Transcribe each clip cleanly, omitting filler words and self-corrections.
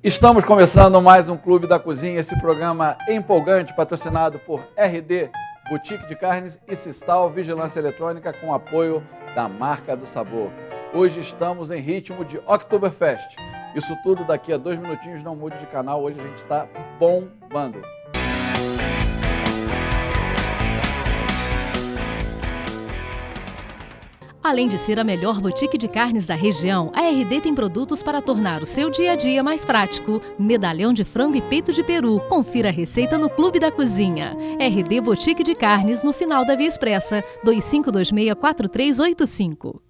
Estamos começando mais um Clube da Cozinha, esse programa empolgante, patrocinado por RD, Boutique de Carnes e Sistal Vigilância Eletrônica, com apoio da Marca do Sabor. Hoje estamos em ritmo de Oktoberfest. Isso tudo daqui a 2 minutinhos, não mude de canal, hoje a gente está bombando. Além de ser a melhor boutique de carnes da região, a RD tem produtos para tornar o seu dia a dia mais prático. Medalhão de frango e peito de peru. Confira a receita no Clube da Cozinha. RD Boutique de Carnes, no final da Via Expressa, 2526-4385.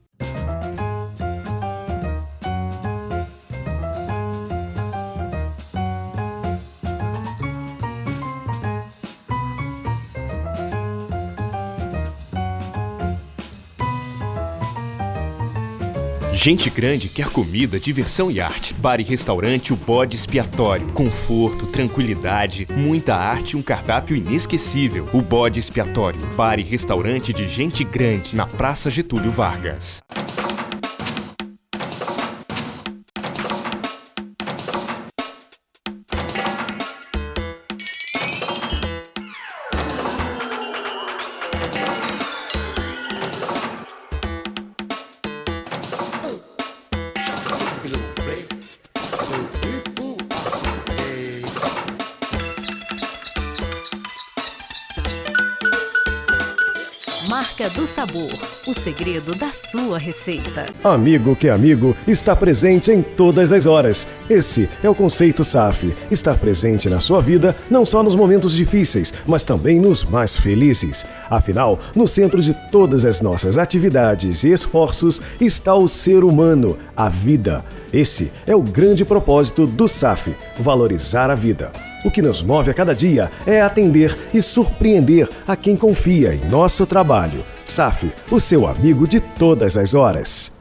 Gente grande quer comida, diversão e arte. Bar e restaurante O Bode Expiatório. Conforto, tranquilidade, muita arte e um cardápio inesquecível. O Bode Expiatório. Bar e restaurante de gente grande, na Praça Getúlio Vargas. Marca do Sabor, o segredo da sua receita. Amigo que é amigo está presente em todas as horas. Esse é o conceito SAF. Estar presente na sua vida, não só nos momentos difíceis, mas também nos mais felizes. Afinal, no centro de todas as nossas atividades e esforços está o ser humano, a vida. Esse é o grande propósito do SAF, valorizar a vida. O que nos move a cada dia é atender e surpreender a quem confia em nosso trabalho. SAF, o seu amigo de todas as horas.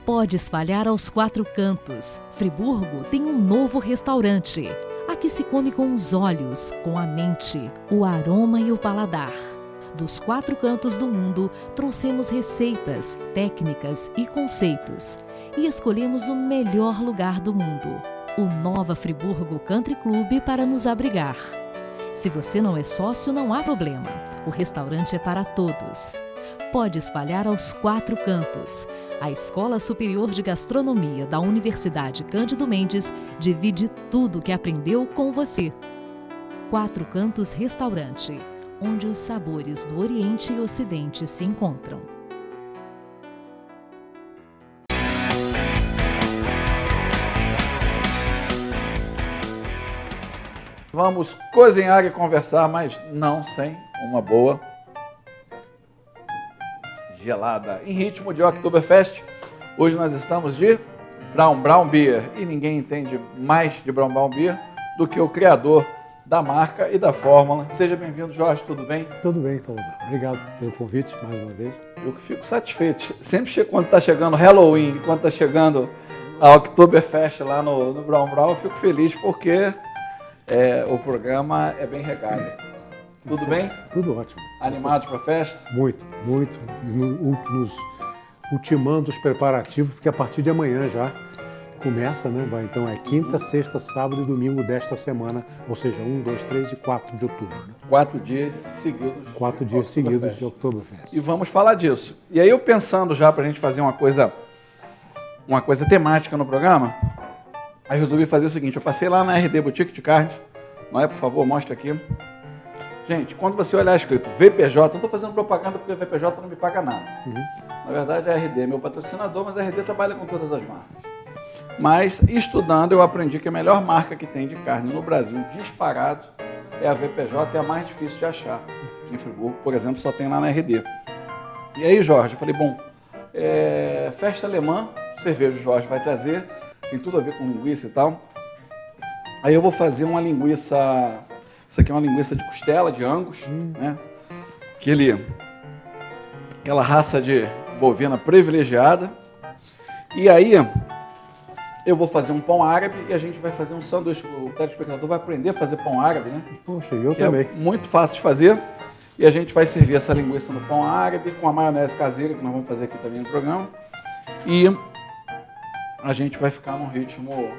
Pode espalhar aos 4 cantos. Friburgo tem um novo restaurante. Aqui se come com os olhos, com a mente, o aroma e o paladar. Dos 4 cantos do mundo, trouxemos receitas, técnicas e conceitos. E escolhemos o melhor lugar do mundo. O Nova Friburgo Country Club para nos abrigar. Se você não é sócio, não há problema. O restaurante é para todos. Pode espalhar aos 4 cantos. A Escola Superior de Gastronomia da Universidade Cândido Mendes divide tudo que aprendeu com você. 4 Cantos Restaurante, onde os sabores do Oriente e Ocidente se encontram. Vamos cozinhar e conversar, mas não sem uma boa gelada. Em ritmo de Oktoberfest, hoje nós estamos de Braun Beer. E ninguém entende mais de Braun Beer do que o criador da marca e da fórmula. Seja bem-vindo, Jorge, tudo bem? Tudo bem, Tom. Obrigado pelo convite, mais uma vez. Eu que fico satisfeito. Sempre quando está chegando Halloween, quando está chegando a Oktoberfest lá no Braun, eu fico feliz porque... o programa é bem regado. Tudo bem? Tudo ótimo. Animados para a festa? Muito, muito. Nos ultimando os preparativos, porque a partir de amanhã já começa, né? Então é quinta, sexta, sábado e domingo desta semana, ou seja, 1, 2, 3 e 4 de outubro. Né? 4 dias seguidos. 4 dias seguidos de Oktoberfest. E vamos falar disso. E aí eu pensando já para a gente fazer uma coisa temática no programa, aí resolvi fazer o seguinte, eu passei lá na RD Boutique de Carnes, não é, por favor, mostra aqui. Gente, quando você olhar escrito VPJ, não estou fazendo propaganda porque o VPJ não me paga nada. Na verdade, a RD é meu patrocinador, mas a RD trabalha com todas as marcas. Mas, estudando, eu aprendi que a melhor marca que tem de carne no Brasil, disparado, é a VPJ, é a mais difícil de achar. Aqui em Friburgo, por exemplo, só tem lá na RD. E aí, Jorge, eu falei, bom, festa alemã, cerveja o Jorge vai trazer, tem tudo a ver com linguiça e tal. Aí eu vou fazer uma linguiça, isso aqui é uma linguiça de costela, de Angus, né? Aquela raça de bovina privilegiada. E aí eu vou fazer um pão árabe e a gente vai fazer um sanduíche. O telespectador vai aprender a fazer pão árabe, né? Poxa, eu que também. É muito fácil de fazer. E a gente vai servir essa linguiça no pão árabe com a maionese caseira, que nós vamos fazer aqui também no programa. E a gente vai ficar num ritmo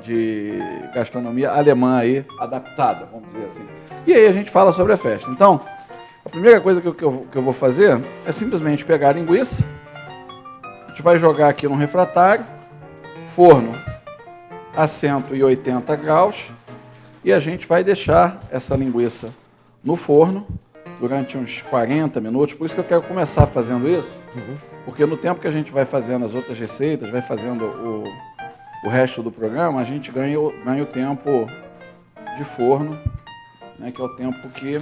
de gastronomia alemã aí, adaptada, vamos dizer assim. E aí a gente fala sobre a festa. Então, a primeira coisa que eu vou fazer é simplesmente pegar a linguiça, a gente vai jogar aqui no refratário, forno a 180 graus, e a gente vai deixar essa linguiça no forno durante uns 40 minutos. Por isso que eu quero começar fazendo isso, porque no tempo que a gente vai fazendo as outras receitas, vai fazendo o resto do programa, a gente ganha o tempo de forno, né, que é o tempo que...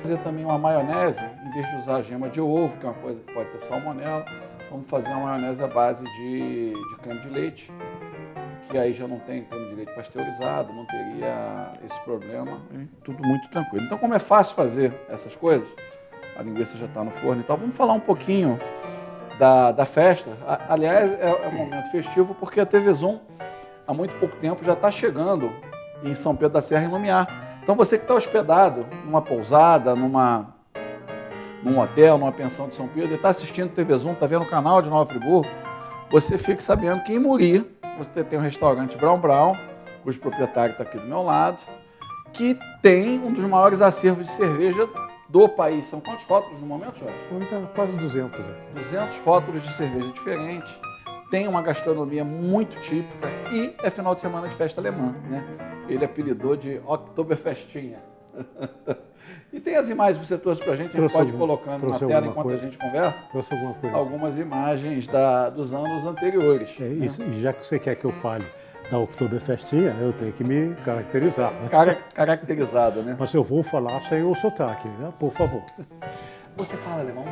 Fazer também uma maionese, em vez de usar gema de ovo, que é uma coisa que pode ter salmonela, vamos fazer uma maionese à base de creme de leite, que aí já não tem creme de leite pasteurizado, não teria esse problema, tudo muito tranquilo. Então, como é fácil fazer essas coisas, a linguiça já está no forno e tal, vamos falar um pouquinho da festa. Aliás, é um momento festivo porque a TV Zoom, há muito pouco tempo, já está chegando em São Pedro da Serra, em Lumiar. Então, você que está hospedado numa pousada, num hotel, numa pensão de São Pedro, e está assistindo TV Zoom, está vendo o canal de Nova Friburgo, você fique sabendo que em Muri, você tem um restaurante Brown Brown, cujo proprietário está aqui do meu lado, que tem um dos maiores acervos de cerveja do país. São quantos rótulos no momento, Jorge? Quase 200. 200 rótulos de cerveja diferentes. Tem uma gastronomia muito típica e é final de semana de festa alemã, né? Ele apelidou de Oktoberfestinha. E tem as imagens que você trouxe para a gente pode ir colocando na tela enquanto a gente conversa. Trouxe alguma coisa? Algumas imagens dos anos anteriores. Né? E já que você quer que eu fale da Oktoberfestinha, eu tenho que me caracterizar. Né? Caracterizado, né? Mas eu vou falar sem o sotaque, né? Por favor. Você fala alemão?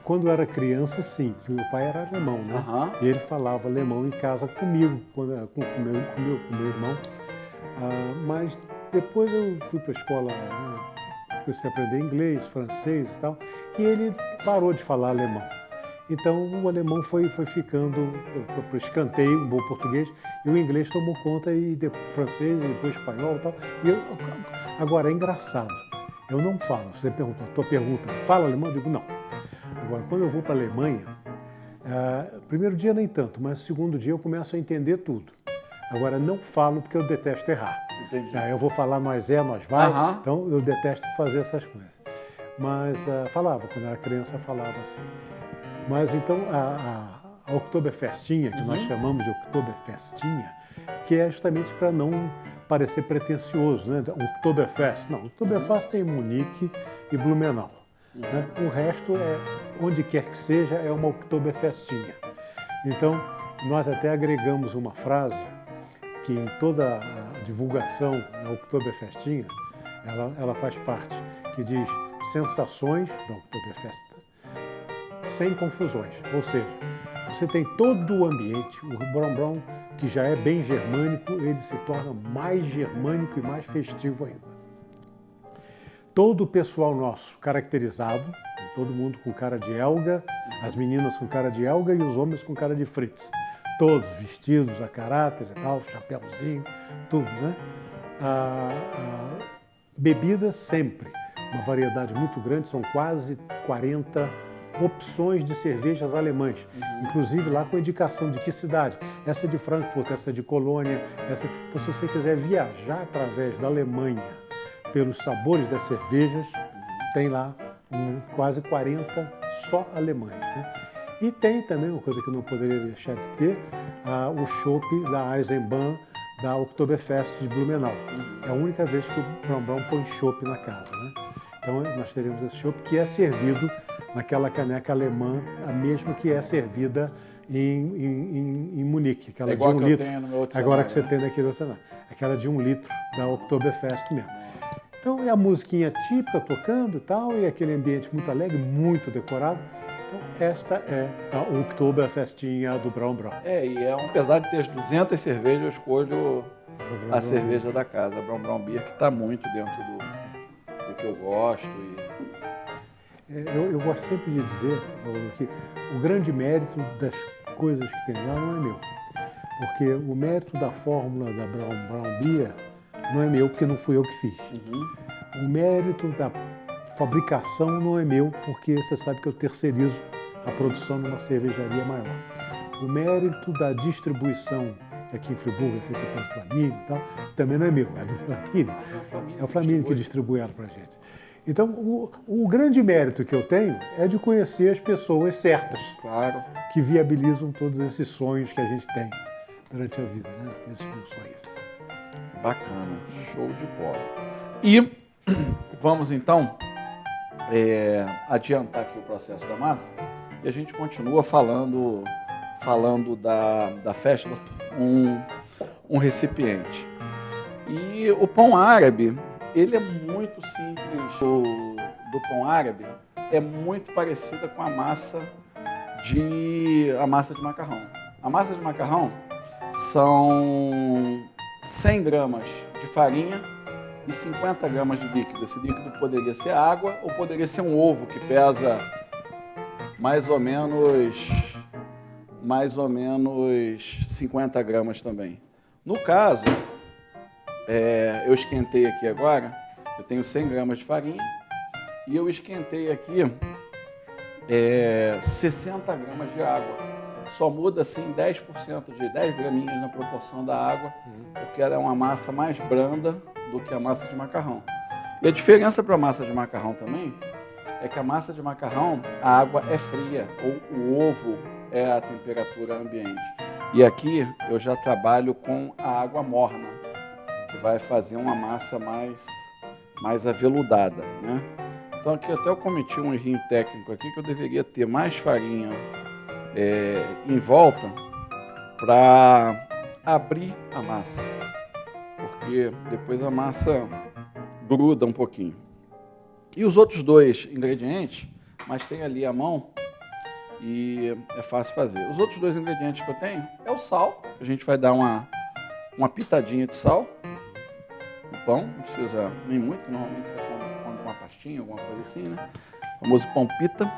Quando eu era criança, sim, que meu pai era alemão, né? E ele falava alemão em casa comigo, com meu irmão. Mas depois eu fui para a escola, comecei a aprender inglês, francês e tal, e ele parou de falar alemão. Então o alemão foi ficando para o escanteio, um bom português, e o inglês tomou conta, e depois francês, e depois espanhol e tal. Agora, é engraçado, eu não falo. Você pergunta, a tua pergunta, fala alemão? Eu digo, não. Agora, quando eu vou para a Alemanha, primeiro dia nem tanto, mas segundo dia eu começo a entender tudo. Agora, não falo porque eu detesto errar. Entendi. Eu vou falar nós vai, então eu detesto fazer essas coisas. Mas falava, quando era criança falava assim. Mas então a Oktoberfestinha, que nós chamamos de Oktoberfestinha, que é justamente para não parecer pretencioso, né? Oktoberfest. Não, Oktoberfest tem Munique e Blumenau. Né? O resto, onde quer que seja, é uma Oktoberfestinha. Então, nós até agregamos uma frase que em toda a divulgação da Oktoberfestinha, ela faz parte, que diz sensações da Oktoberfest sem confusões. Ou seja, você tem todo o ambiente, o Brown Brown, que já é bem germânico, ele se torna mais germânico e mais festivo ainda. Todo o pessoal nosso caracterizado, todo mundo com cara de Helga, as meninas com cara de Helga e os homens com cara de Fritz. Todos vestidos a caráter e tal, chapéuzinho, tudo, né? Bebidas sempre, uma variedade muito grande, são quase 40 opções de cervejas alemãs, inclusive lá com indicação de que cidade. Essa é de Frankfurt, essa é de Colônia, Então, se você quiser viajar através da Alemanha pelos sabores das cervejas, tem lá quase 40 só alemães, né? E tem também uma coisa que eu não poderia deixar de ter, o chopp da Eisenbahn da Oktoberfest de Blumenau. É a única vez que o Brown Brown põe chopp na casa, né? Então nós teremos esse chopp que é servido naquela caneca alemã, a mesma que é servida em Munique, aquela de 1 litro. Agora que você tem naquele outro cenário. Aquela de 1 litro da Oktoberfest mesmo. Então é a musiquinha típica tocando e tal, e aquele ambiente muito alegre, muito decorado. Então, esta é a Oktoberfestinha do Brown Brown. Apesar de ter as 200 cervejas, eu escolho a cerveja da casa, a Brown Brown Beer, que está muito dentro do que eu gosto. Eu gosto sempre de dizer que o grande mérito das coisas que tem lá não é meu. Porque o mérito da fórmula da Brown Beer não é meu, porque não fui eu que fiz. O mérito da fabricação não é meu, porque você sabe que eu terceirizo a produção numa cervejaria maior. O mérito da distribuição que aqui em Friburgo é feita pelo Flamínio e tal, que também não é meu, é do Flamínio. É o Flamínio que distribui ela para a gente. Então, o grande mérito que eu tenho é de conhecer as pessoas certas, Claro. que viabilizam todos esses sonhos que a gente tem durante a vida, né? Esses meus sonhos. Bacana, show de bola. E vamos então adiantar aqui o processo da massa e a gente continua falando da festa, um recipiente. E o pão árabe, ele é muito simples. Do pão árabe é muito parecida com a massa de macarrão. A massa de macarrão são 100 gramas de farinha e 50 gramas de líquido. Esse líquido poderia ser água ou poderia ser um ovo que pesa mais ou menos 50 gramas também. No caso, eu esquentei aqui agora, eu tenho 100 gramas de farinha e eu esquentei aqui 60 gramas de água. Só muda assim 10% de 10 graminhas na proporção da água, porque ela é uma massa mais branda do que a massa de macarrão. E a diferença para a massa de macarrão também é que a massa de macarrão, a água é fria, ou o ovo é a temperatura ambiente. E aqui eu já trabalho com a água morna, que vai fazer uma massa mais aveludada, né? Então aqui até eu cometi um errinho técnico aqui, que eu deveria ter mais farinha em volta para abrir a massa, porque depois a massa gruda um pouquinho. E os outros dois ingredientes, mas tem ali a mão e é fácil fazer. Os outros dois ingredientes que eu tenho é o sal, a gente vai dar uma pitadinha de sal no pão, não precisa nem muito, normalmente você come com uma pastinha, alguma coisa assim, né? O famoso pão pita.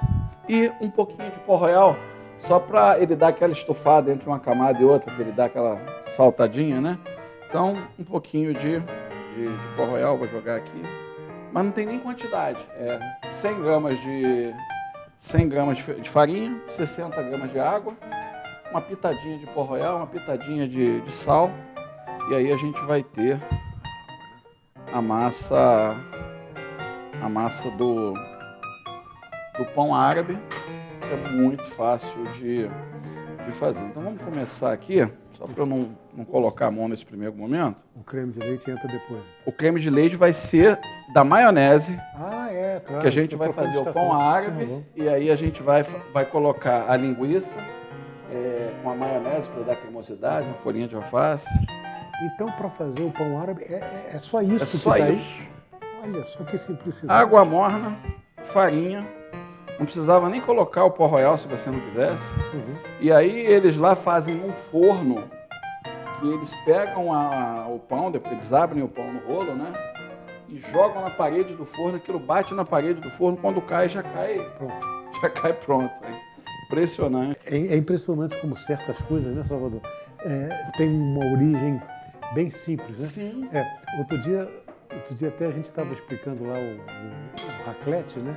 E um pouquinho de pó royal, só para ele dar aquela estufada entre uma camada e outra, para ele dar aquela saltadinha, né? Então, um pouquinho de pó royal, vou jogar aqui. Mas não tem nem quantidade. 100 gramas de farinha, 60 gramas de água, uma pitadinha de pó royal, uma pitadinha de sal. E aí a gente vai ter a massa do pão árabe, que é muito fácil de fazer. Então vamos começar aqui, só para eu não colocar a mão nesse primeiro momento. O creme de leite entra depois. O creme de leite vai ser da maionese, claro. que a gente vai fazer o pão árabe, e aí a gente vai colocar a linguiça com a maionese para dar cremosidade, uma folhinha de alface. Então, para fazer o pão árabe, é só isso que só tá isso. Aí? Olha só que simplicidade. Água morna, farinha. Não precisava nem colocar o pó royal se você não quisesse. E aí eles lá fazem um forno que eles pegam o pão, depois eles abrem o pão no rolo, né? E jogam na parede do forno, aquilo bate na parede do forno, quando cai, já cai pronto. É impressionante. É impressionante como certas coisas, né, Salvador? Tem uma origem bem simples, né? Sim. Outro dia até a gente estava explicando lá o raclette, né?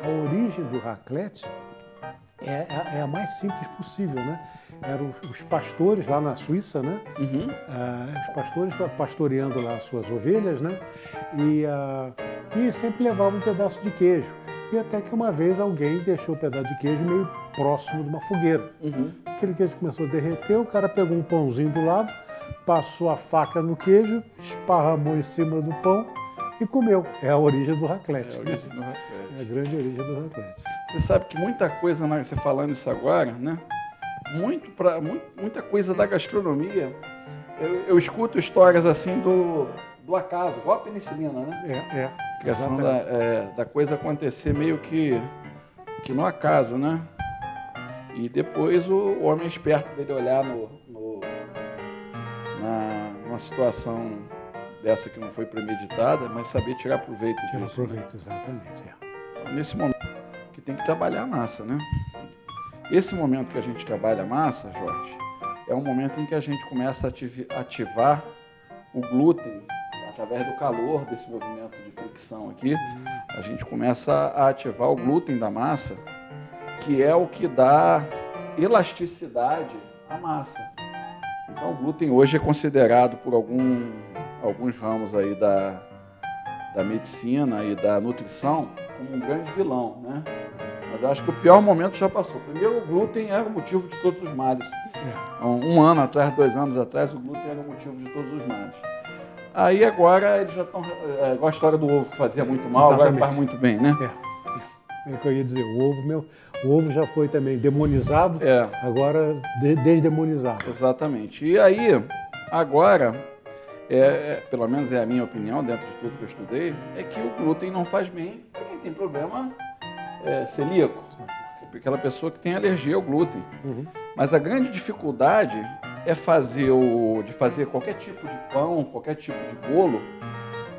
A origem do raclette é a mais simples possível, né? Eram os pastores lá na Suíça, né? Os pastores pastoreando lá as suas ovelhas, né? E sempre levavam um pedaço de queijo. E até que uma vez alguém deixou o pedaço de queijo meio próximo de uma fogueira. Aquele queijo começou a derreter, o cara pegou um pãozinho do lado, passou a faca no queijo, esparramou em cima do pão e comeu. É a origem do raclette. É a grande origem do raclette. Você sabe que muita coisa, você falando isso agora, né? Muita coisa da gastronomia, eu escuto histórias assim do acaso, igual a penicilina, né? A questão da coisa acontecer meio que no acaso, né? E depois o homem esperto dele olhar numa situação dessa que não foi premeditada, mas saber tirar proveito disso. Tirar proveito, exatamente. Então, nesse momento que tem que trabalhar a massa, né? Esse momento que a gente trabalha a massa, Jorge, é um momento em que a gente começa a ativar o glúten, através do calor desse movimento de fricção aqui, a gente começa a ativar o glúten da massa, que é o que dá elasticidade à massa. Então o glúten hoje é considerado por alguns ramos aí da medicina e da nutrição como um grande vilão, né? Mas eu acho que o pior momento já passou. Primeiro, o glúten era o motivo de todos os males. Um ano atrás, 2 anos atrás, o glúten era o motivo de todos os males. Aí agora eles já estão... igual a história do ovo, que fazia muito mal, agora faz muito bem, né? É o que eu ia dizer, o ovo já foi também demonizado, agora desdemonizado. Exatamente. E aí, agora, pelo menos é a minha opinião, dentro de tudo que eu estudei, é que o glúten não faz bem para quem tem problema celíaco, aquela pessoa que tem alergia ao glúten. Mas a grande dificuldade é fazer qualquer tipo de pão, qualquer tipo de bolo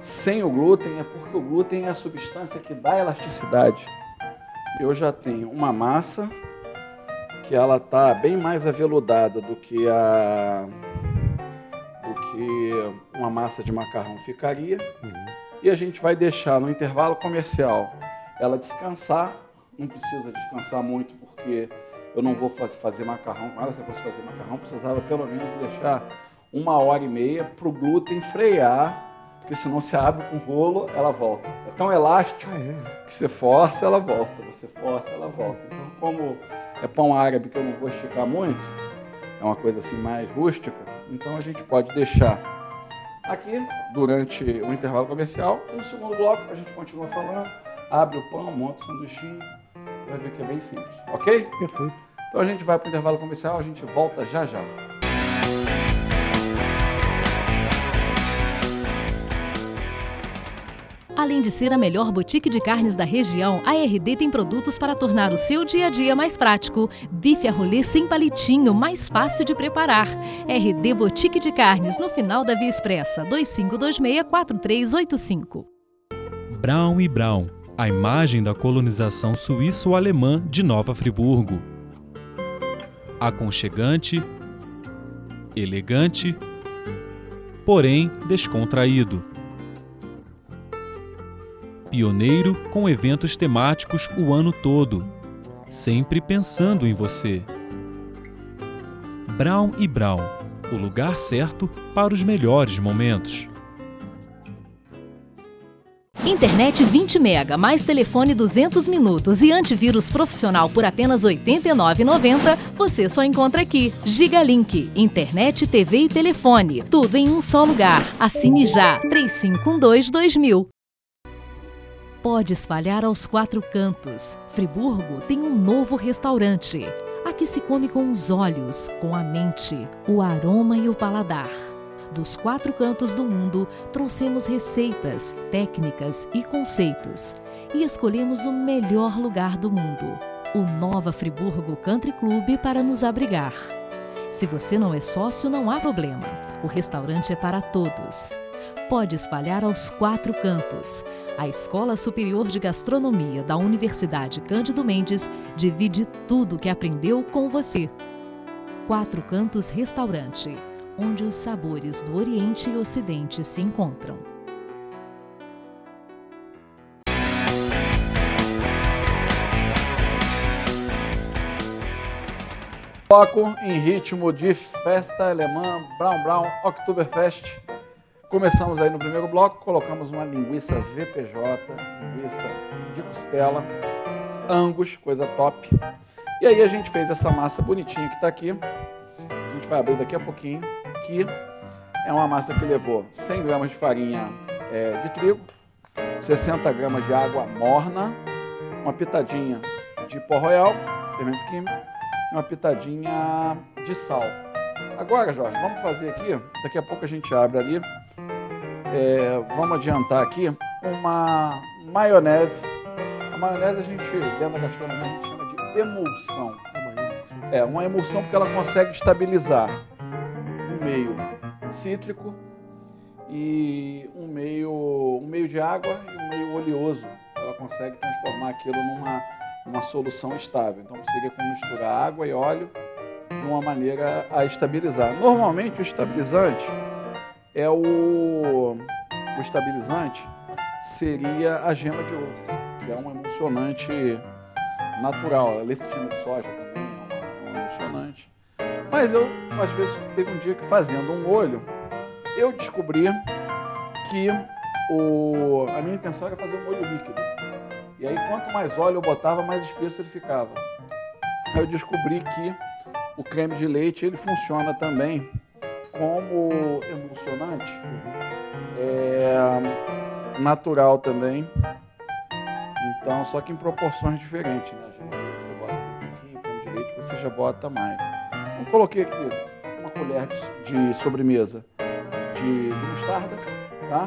sem o glúten, é porque o glúten é a substância que dá elasticidade. Eu já tenho uma massa que ela está bem mais aveludada do que uma massa de macarrão ficaria. E a gente vai deixar no intervalo comercial ela descansar. Não precisa descansar muito porque eu não vou fazer macarrão com ela. Se eu fosse fazer macarrão, precisava pelo menos deixar 1h30 para o glúten frear, porque senão se abre com o rolo, ela volta. É tão elástico que você força, ela volta. Você força, ela volta. Então, como é pão árabe que eu não vou esticar muito, é uma coisa assim mais rústica, então a gente pode deixar aqui durante o intervalo comercial. E no segundo bloco a gente continua falando, abre o pão, monta o sanduichinho, vai ver que é bem simples, ok? Perfeito. Então a gente vai para o intervalo comercial, a gente volta já já. Além de ser a melhor boutique de carnes da região, a RD tem produtos para tornar o seu dia a dia mais prático. Bife a rolê sem palitinho, mais fácil de preparar. RD Boutique de Carnes, no final da Via Expressa, 2526-4385. Braun & Braun, a imagem da colonização suíço-alemã de Nova Friburgo. Aconchegante, elegante, porém descontraído. Pioneiro com eventos temáticos o ano todo, sempre pensando em você. Braun & Braun, o lugar certo para os melhores momentos. Internet 20 mega, mais telefone 200 minutos e antivírus profissional por apenas R$ 89,90, você só encontra aqui. Gigalink, internet, TV e telefone, tudo em um só lugar. Assine já, 3512-2000. Pode espalhar aos 4 cantos. Friburgo tem um novo restaurante. Aqui se come com os olhos, com a mente, o aroma e o paladar. Dos 4 cantos do mundo, trouxemos receitas, técnicas e conceitos. E escolhemos o melhor lugar do mundo, o Nova Friburgo Country Club, para nos abrigar. Se você não é sócio, não há problema. O restaurante é para todos. Pode espalhar aos 4 cantos. A Escola Superior de Gastronomia da Universidade Cândido Mendes divide tudo o que aprendeu com você. 4 Cantos Restaurante, onde os sabores do Oriente e Ocidente se encontram. Bloco em ritmo de festa alemã, Braun & Braun Oktoberfest. Começamos aí no primeiro bloco, colocamos uma linguiça VPJ, linguiça de costela, Angus, coisa top. E aí a gente fez essa massa bonitinha que está aqui. A gente vai abrir daqui a pouquinho, que é uma massa que levou 100 gramas de farinha de trigo, 60 gramas de água morna, uma pitadinha de pó royal, fermento químico, e uma pitadinha de sal. Agora, Jorge, vamos fazer aqui, daqui a pouco a gente abre ali. Vamos adiantar aqui uma maionese. A maionese a gente, dentro da gastronomia, a gente chama de emulsão. Uma emulsão porque ela consegue estabilizar um meio cítrico e um meio de água e um meio oleoso. Ela consegue transformar aquilo numa solução estável. Então seria como misturar água e óleo de uma maneira a estabilizar. Normalmente o estabilizante o estabilizante seria a gema de ovo, que é um emulsionante natural. A lecitina de soja também é um emulsionante. Mas eu, às vezes, teve um dia que fazendo um molho, eu descobri que a minha intenção era fazer um molho líquido. E aí, quanto mais óleo eu botava, mais espesso ele ficava. Aí eu descobri que o creme de leite, ele funciona também como emulsionante, natural também. Então, só que em proporções diferentes, né? Você bota um pouquinho, creme de leite, você já bota mais. Então, coloquei aqui uma colher de sobremesa de mostarda, tá?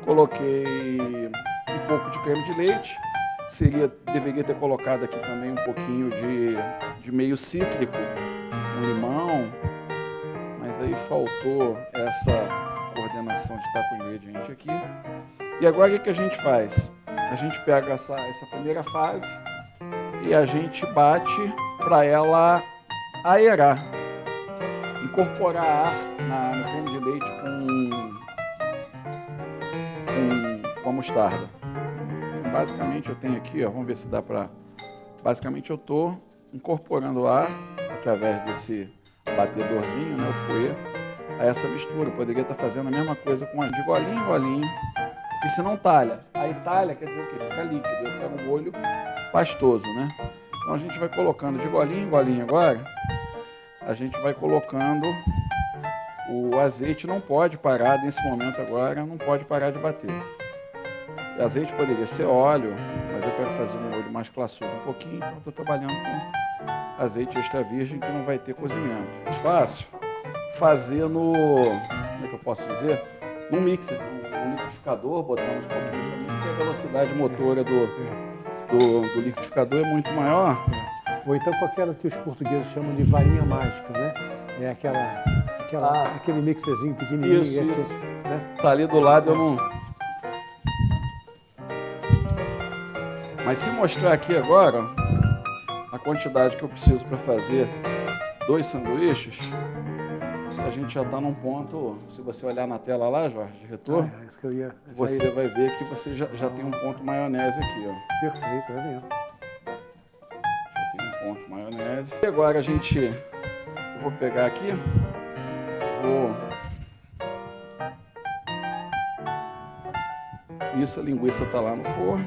Coloquei um pouco de creme de leite. Deveria ter colocado aqui também um pouquinho de meio cítrico, um limão, mas aí faltou essa coordenação de estar com o ingrediente aqui. E agora o que a gente faz? A gente pega essa primeira fase e a gente bate para ela aerar, incorporar ar no creme de leite com a mostarda. Basicamente eu tenho aqui, ó, vamos ver se dá para... Basicamente eu estou incorporando ar através desse batedorzinho, né, o fouet, a essa mistura. Eu poderia estar fazendo a mesma coisa de golinho em golinho, porque senão talha. Aí talha quer dizer o quê? Fica líquido. Eu quero um molho pastoso, né? Então a gente vai colocando de golinho em golinho agora. A gente vai colocando o azeite, não pode parar nesse momento agora, não pode parar de bater. O azeite poderia ser óleo, mas eu quero fazer um molho mais classudo um pouquinho, então estou trabalhando com azeite extra virgem que não vai ter cozimento. É fácil fazer no, como é que eu posso dizer? Num mixer, no liquidificador, botando uns pouquinhos também, porque a velocidade motora do liquidificador é muito maior. Ou então com aquela que os portugueses chamam de varinha mágica, né? É aquele mixerzinho pequenininho. Isso. Tá ali do lado, eu não... Mas se mostrar aqui agora a quantidade que eu preciso para fazer 2 sanduíches, a gente já está num ponto, se você olhar na tela lá, Jorge, de retorno, você vai ver que você já tem um ponto maionese aqui, ó. Perfeito, é mesmo. Já tem um ponto maionese. E agora eu vou pegar aqui, Isso, a linguiça está lá no forno.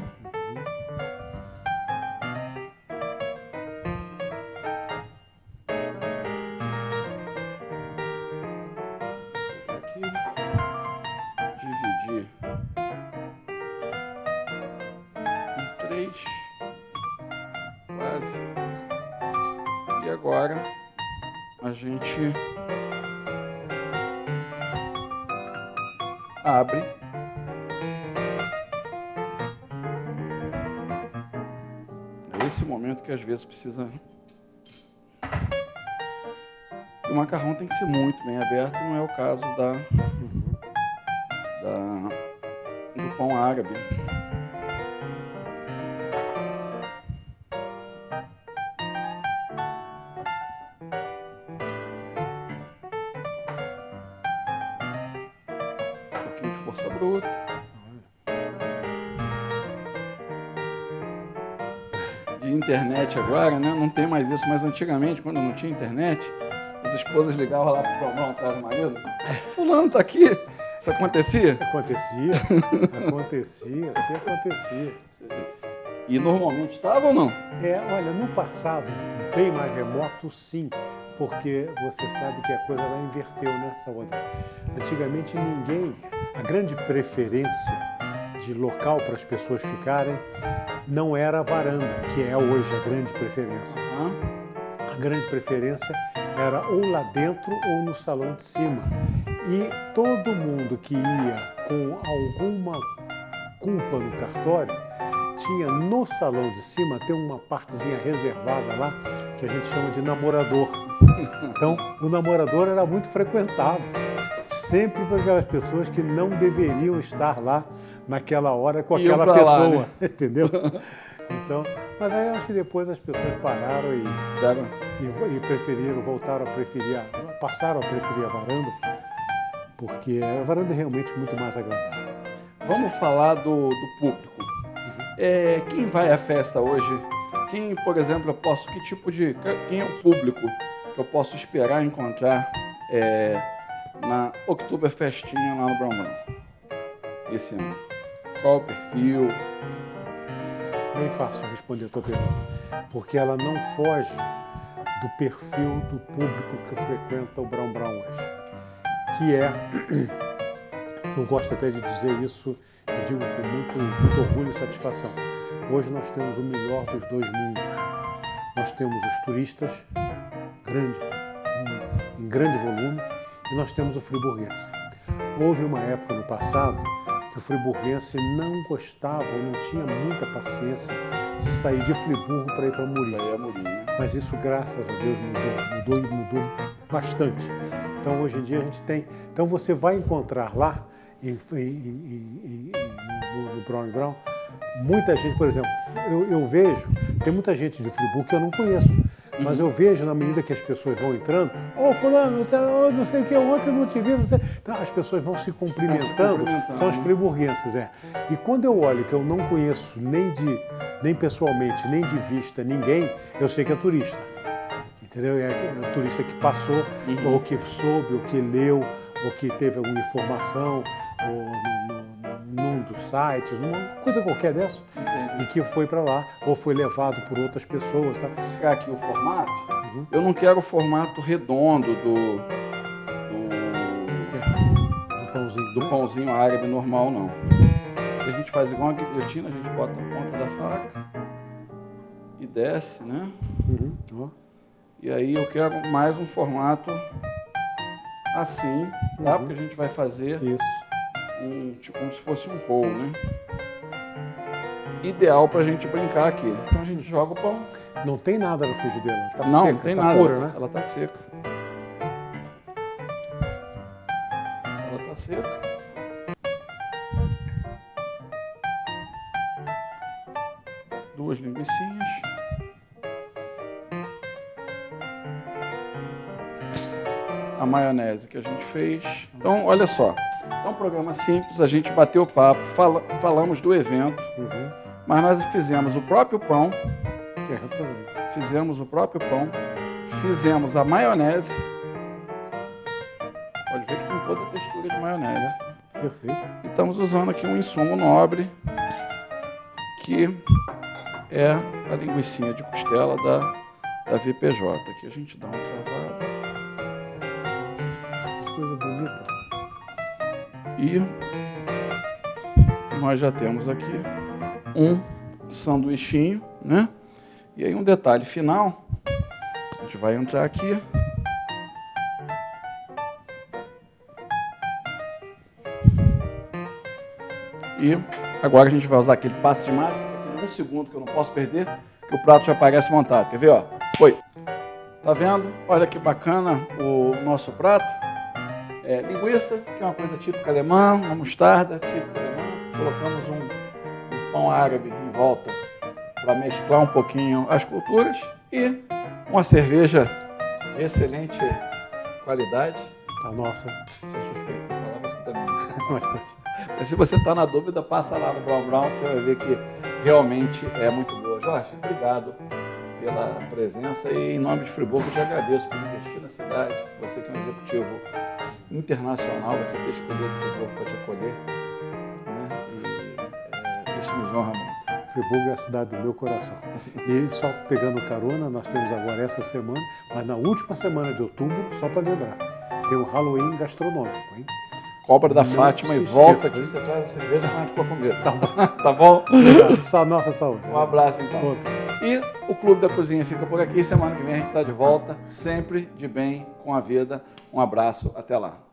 Dividir em 3, quase. E agora a gente abre. É esse o momento que às vezes precisa... E o macarrão tem que ser muito bem aberto, não é o caso do pão árabe. Um pouquinho de força bruta. De internet agora, né? Não tem mais isso, mas antigamente, quando não tinha internet, as esposas ligavam lá pro Bromão atrás do marido. Fulano tá aqui. Isso acontecia? Acontecia. E normalmente estava ou não? Olha, no passado, bem mais remoto, sim, porque você sabe que a coisa lá inverteu, né, Salvador? Antigamente a grande preferência de local para as pessoas ficarem não era a varanda, que é hoje a grande preferência. A grande preferência era ou lá dentro ou no salão de cima. E todo mundo que ia com alguma culpa no cartório tinha no salão de cima, tem uma partezinha reservada lá, que a gente chama de namorador. Então, o namorador era muito frequentado, sempre por aquelas pessoas que não deveriam estar lá naquela hora com aquela pessoa, lá, né? Entendeu? Então, mas aí eu acho que depois as pessoas pararam e preferiram, passaram a preferir a varanda, porque a varanda é realmente muito mais agradável. Vamos falar do público. Quem vai à festa hoje? Quem, por exemplo, quem é o público que eu posso esperar encontrar na Oktoberfestinha lá no Brown Brown esse ano? Qual o perfil? Bem fácil responder a tua pergunta, porque ela não foge do perfil do público que frequenta o Brown Brown hoje, que é, eu gosto até de dizer isso e digo com muito orgulho e satisfação, hoje nós temos o melhor dos dois mundos. Nós temos os turistas em grande volume e nós temos o friburguense. Houve uma época no passado que o friburguense não gostava ou não tinha muita paciência de sair de Friburgo para ir para Muri. Mas isso, graças a Deus, mudou bastante. Então, hoje em dia, a gente tem... Então, você vai encontrar lá, no Brown Brown, muita gente, por exemplo, eu vejo, tem muita gente de Friburgo que eu não conheço, mas eu vejo, na medida que as pessoas vão entrando, fulano, não sei o que, ontem eu não te vi, não sei... Então, as pessoas vão se cumprimentando, são os friburguenses, E quando eu olho que eu não conheço nem pessoalmente, nem de vista, ninguém, eu sei que é turista. Entendeu? É o turista que passou, ou que soube, ou que leu, ou que teve alguma informação, ou num dos sites, uma coisa qualquer dessa, e que foi para lá, ou foi levado por outras pessoas. Tá? Vou pegar aqui o formato. Eu não quero o formato redondo do pãozinho árabe normal, não. A gente faz igual a guilhotina, a gente bota a ponta da faca e desce, né? E aí eu quero mais um formato assim, tá? Porque a gente vai fazer tipo, como se fosse um roll, né? Ideal pra gente brincar aqui. Então a gente joga o pão. Não tem nada na frigideira, tá seca, não tem nada. Pura, né? Ela tá seca. Ela tá seca. Duas linguicinhas. A maionese que a gente fez. Então, olha só. É um programa simples, a gente bateu o papo, falamos do evento, mas nós fizemos o próprio pão, fizemos a maionese. Pode ver que tem toda a textura de maionese. Perfeito. E estamos usando aqui um insumo nobre, que é a linguicinha de costela da VPJ. Aqui a gente dá uma travada. Coisa bonita. E nós já temos aqui um sanduichinho, né? E aí um detalhe final, a gente vai entrar aqui. E agora a gente vai usar aquele passe de mágica, aquele 1 segundo que eu não posso perder, que o prato já aparece montado. Quer ver, ó? Foi. Tá vendo? Olha que bacana o nosso prato. Linguiça, que é uma coisa típica alemã, uma mostarda típica alemã. Colocamos um pão árabe em volta para mesclar um pouquinho as culturas e uma cerveja de excelente qualidade. A nossa. Sou suspeito de falar, você também. Mas se você está na dúvida, passa lá no Brown Brown, que você vai ver que realmente é muito boa. Jorge, obrigado pela presença e em nome de Friburgo eu te agradeço por investir na cidade. Você que é um executivo internacional, você ter escolhido Friburgo para te acolher, né? E isso nos honra muito. Friburgo é a cidade do meu coração. E só pegando carona, nós temos agora essa semana, mas na última semana de outubro, só para lembrar, tem um Halloween gastronômico, hein? Cobra da Fátima e volta aqui, você traz a cerveja para a gente comer. Tá bom. Tá bom? Obrigado. Nossa saúde. Um abraço, então. Outro. E o Clube da Cozinha fica por aqui. Semana que vem a gente está de volta, sempre de bem com a vida. Um abraço, até lá.